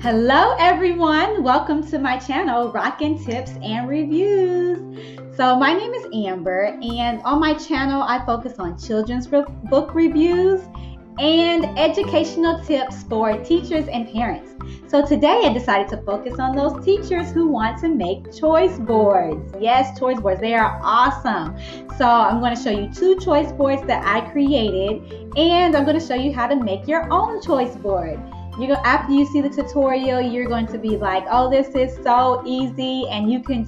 Hello everyone, welcome to my channel, Rockin' Tips and Reviews. So my name is Amber, and on my channel I focus on children's book reviews and educational tips for teachers and parents. So today I decided to focus on those teachers who want to make choice boards. Yes, choice boards, they are awesome. So I'm going to show you 2 choice boards that I created, and I'm going to show you how to make your own choice board. After you see the tutorial, you're going to be like, oh, this is so easy, and you can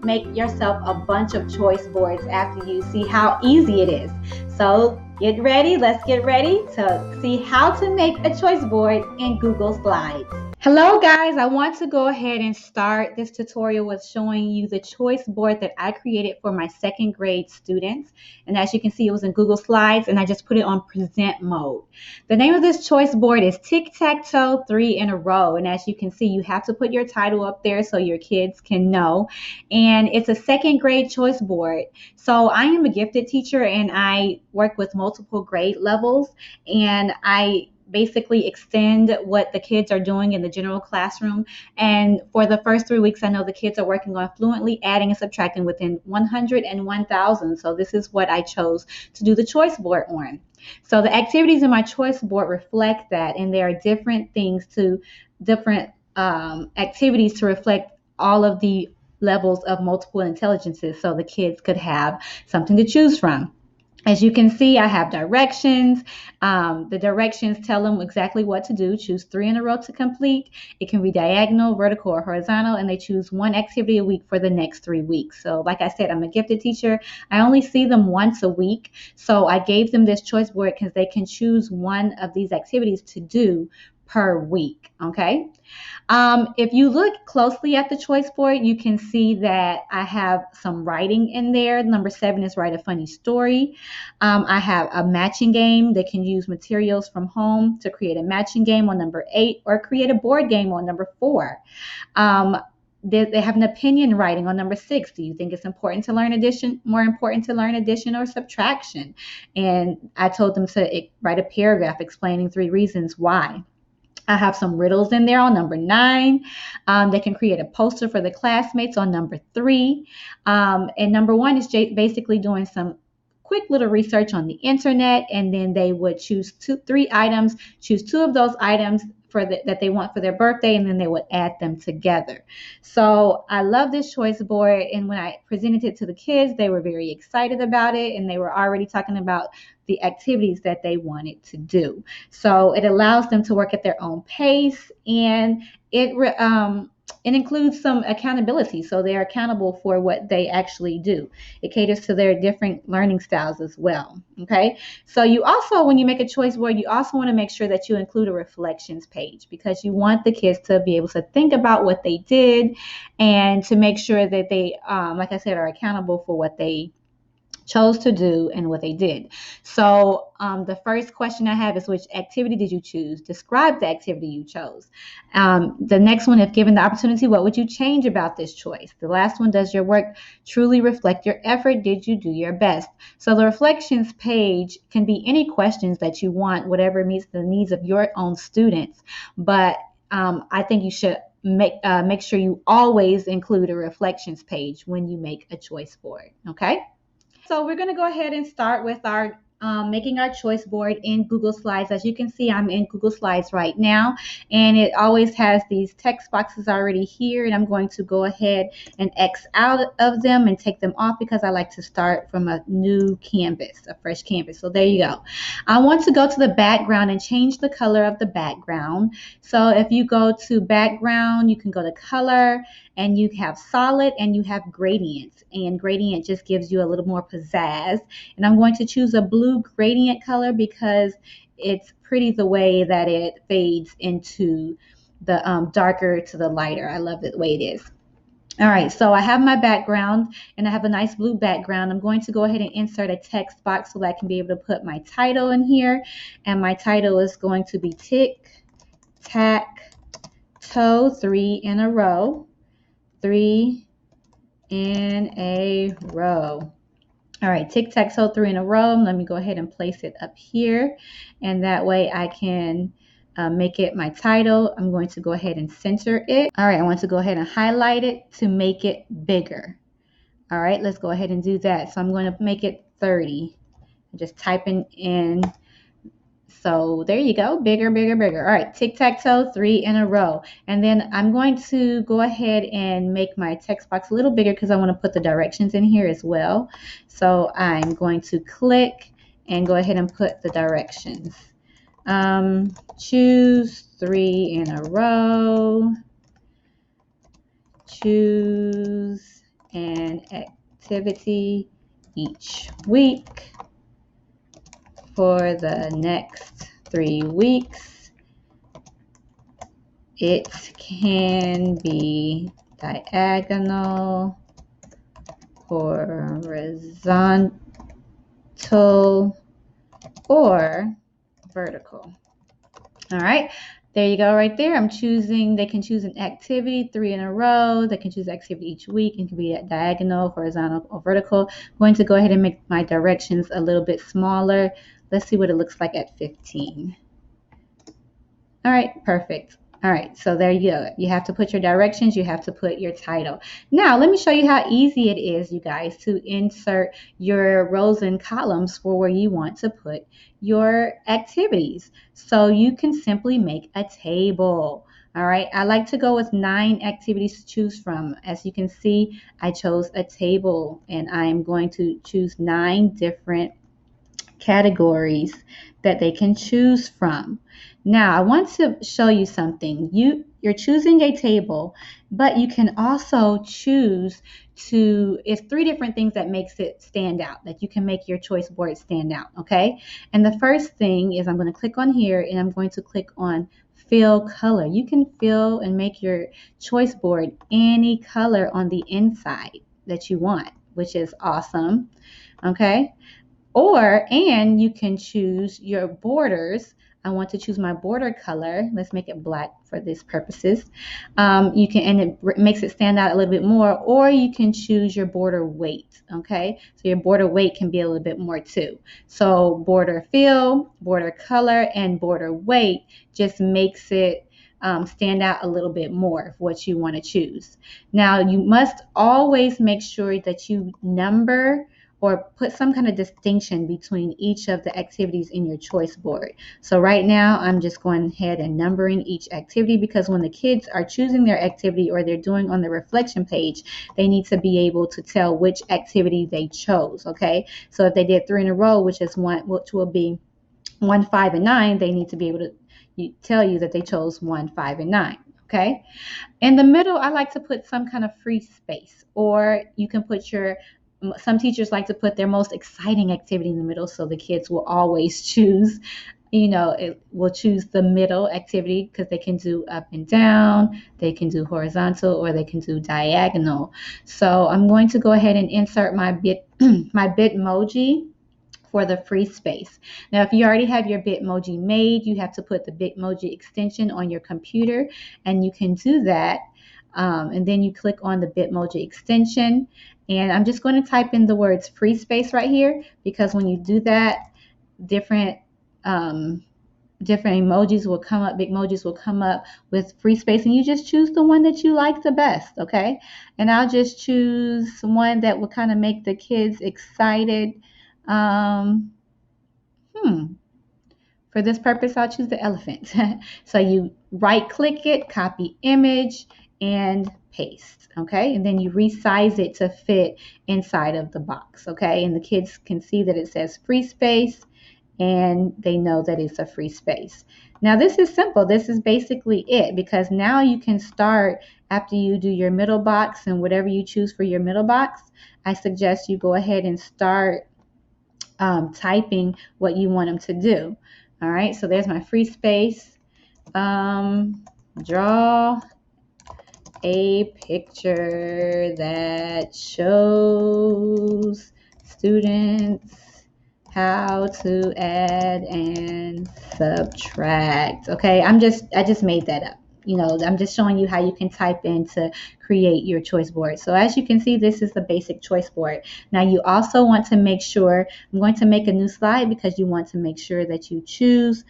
make yourself a bunch of choice boards after you see how easy it is. So get ready, let's get ready to see how to make a choice board in Google Slides. Hello guys, I want to go ahead and start this tutorial with showing you the choice board that I created for my 2nd grade students. And as you can see, it was in Google Slides, and I just put it on present mode. The name of this choice board is Tic-Tac-Toe 3 in a Row. And as you can see, you have to put your title up there so your kids can know. And it's a 2nd grade choice board. So I am a gifted teacher, and I work with multiple grade levels, and I basically extend what the kids are doing in the general classroom. And for the first 3 weeks, I know the kids are working on fluently adding and subtracting within 100 and 1000. So this is what I chose to do the choice board on. So the activities in my choice board reflect that, and there are different activities to reflect all of the levels of multiple intelligences, so the kids could have something to choose from. As you can see, I have directions. The directions tell them exactly what to do. Choose 3 in a row to complete. It can be diagonal, vertical, or horizontal, and they choose 1 activity a week for the next 3 weeks. So like I said, I'm a gifted teacher. I only see them once a week. So I gave them this choice board because they can choose 1 of these activities to do per week, okay? If you look closely at the choice board, you can see that I have some writing in there. Number 7 is write a funny story. I have a matching game. They can use materials from home to create a matching game on number 8, or create a board game on number 4. They have an opinion writing on number 6. Do you think it's more important to learn addition or subtraction? And I told them to write a paragraph explaining 3 reasons why. I have some riddles in there on number 9. They can create a poster for the classmates on number 3. And number 1 is basically doing some quick little research on the internet, and then they would choose 3 items, choose 2 of those items that they want for their birthday, and then they would add them together. So I love this choice board, and when I presented it to the kids, they were very excited about it, and they were already talking about the activities that they wanted to do. So it allows them to work at their own pace, and it includes some accountability, so they're accountable for what they actually do. It caters to their different learning styles as well, okay? So you also, when you make a choice board, you also want to make sure that you include a reflections page, because you want the kids to be able to think about what they did, and to make sure that they, like I said, are accountable for what they chose to do and what they did. So the first question I have is, which activity did you choose? Describe the activity you chose. The next one, if given the opportunity, what would you change about this choice? The last one, does your work truly reflect your effort? Did you do your best? So the reflections page can be any questions that you want, whatever meets the needs of your own students. But I think you should make sure you always include a reflections page when you make a choice board, okay? So we're going to go ahead and start with our making our choice board in Google Slides. As you can see, I'm in Google Slides right now, and it always has these text boxes already here, and I'm going to go ahead and X out of them and take them off, because I like to start from a new canvas, a fresh canvas. So there you go. I want to go to the background and change the color of the background. So if you go to background, you can go to color, and you have solid, and you have gradient, and gradient just gives you a little more pizzazz. And I'm going to choose a blue gradient color because it's pretty the way that it fades into the darker to the lighter. I love it the way it is. All right, so I have my background, and I have a nice blue background. I'm going to go ahead and insert a text box so that I can be able to put my title in here. And my title is going to be Tic-Tac-Toe 3 in a Row. 3 in a row. All right, tic-tac-toe 3 in a row. Let me go ahead and place it up here, and that way I can make it my title. I'm going to go ahead and center it. All right, I want to go ahead and highlight it to make it bigger. All right, let's go ahead and do that. So I'm going to make it 30. I'm just typing in. So there you go, bigger, bigger, bigger. All right, tic-tac-toe, 3 in a row. And then I'm going to go ahead and make my text box a little bigger because I want to put the directions in here as well. So I'm going to click and go ahead and put the directions. Choose 3 in a row. Choose an activity each week for the next 3 weeks. It can be diagonal, horizontal, or vertical. All right, there you go right there. I'm choosing, they can choose an activity 3 in a row. They can choose activity each week. It can be at diagonal, horizontal, or vertical. I'm going to go ahead and make my directions a little bit smaller. Let's see what it looks like at 15. All right, perfect. All right, so there you go. You have to put your directions, you have to put your title. Now, let me show you how easy it is, you guys, to insert your rows and columns for where you want to put your activities. So you can simply make a table. All right, I like to go with 9 activities to choose from. As you can see, I chose a table and I'm going to choose 9 different categories that they can choose from. Now, I want to show you something. You're choosing a table, but you can also choose to, it's 3 different things that makes it stand out, that you can make your choice board stand out, okay? And the first thing is I'm going to click on here and I'm going to click on fill color. You can fill and make your choice board any color on the inside that you want, which is awesome, okay? And you can choose your borders. I want to choose my border color. Let's make it black for these purposes. And it makes it stand out a little bit more, or you can choose your border weight, okay? So your border weight can be a little bit more too. So border fill, border color, and border weight just makes it stand out a little bit more of what you want to choose. Now, you must always make sure that you number or put some kind of distinction between each of the activities in your choice board. So right now, I'm just going ahead and numbering each activity because when the kids are choosing their activity or they're doing on the reflection page, they need to be able to tell which activity they chose, okay? So if they did 3 in a row, which will be 1, 5, and 9, they need to be able to tell you that they chose 1, 5, and 9, okay? In the middle, I like to put some kind of free space, or you can put some teachers like to put their most exciting activity in the middle, so the kids will always choose, it will choose the middle activity because they can do up and down, they can do horizontal, or they can do diagonal. So I'm going to go ahead and insert my Bitmoji for the free space. Now, if you already have your Bitmoji made, you have to put the Bitmoji extension on your computer, and you can do that. And then you click on the Bitmoji extension, and I'm just going to type in the words free space right here, because when you do that, different emojis will come up, Bitmojis will come up with free space, and you just choose the one that you like the best, okay? And I'll just choose one that will kind of make the kids excited. For this purpose, I'll choose the elephant. So you right click it, copy image, and paste, okay? And then you resize it to fit inside of the box, okay? And the kids can see that it says free space, and they know that it's a free space. Now, this is simple. This is basically it, because now you can start, after you do your middle box and whatever you choose for your middle box, I suggest you go ahead and start typing what you want them to do. All right, so there's my free space. Draw a picture that shows students how to add and subtract. Okay, I just made that up. I'm just showing you how you can type in to create your choice board. So as you can see, this is the basic choice board. Now you also want to make sure, I'm going to make a new slide because you want to make sure that you choose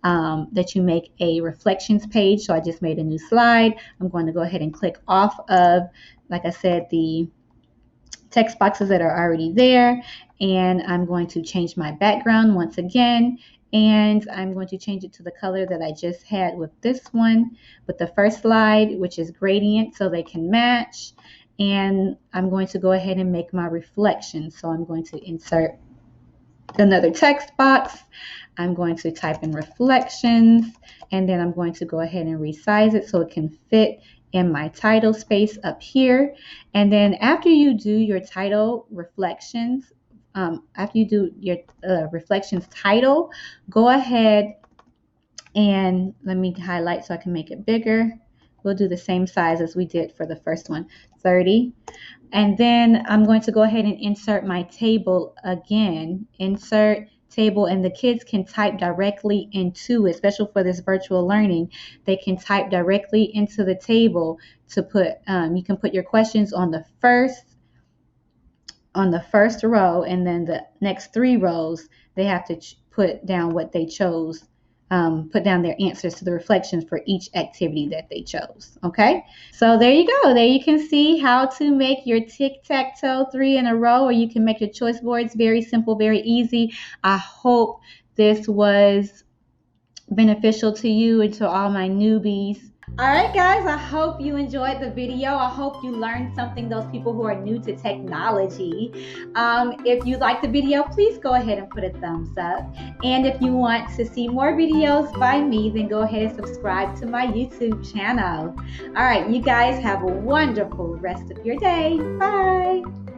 that you make a reflections page. So I just made a new slide. I'm going to go ahead and click off of, like I said, the text boxes that are already there, and I'm going to change my background once again, and I'm going to change it to the color that I just had with this one, with the first slide, which is gradient, so they can match. And I'm going to go ahead and make my reflection. So I'm going to insert another text box. I'm going to type in reflections, and then I'm going to go ahead and resize it so it can fit in my title space up here. And then after you do your title reflections, after you do your reflections title, go ahead and let me highlight so I can make it bigger. We'll do the same size as we did for the first one, 30. And then I'm going to go ahead and insert my table again. Insert table, and the kids can type directly into it, especially for this virtual learning. They can type directly into the table to put, you can put your questions on the first row, and then the next 3 rows, they have to put down what they chose. Put down their answers to the reflections for each activity that they chose. Okay, so there you go. There you can see how to make your tic-tac-toe 3 in a row, or you can make your choice boards. Very simple, very easy. I hope this was beneficial to you and to all my newbies. All right, guys, I hope you enjoyed the video. I hope you learned something, those people who are new to technology. If you liked the video, please go ahead and put a thumbs up. And if you want to see more videos by me, then go ahead and subscribe to my YouTube channel. All right, you guys have a wonderful rest of your day. Bye.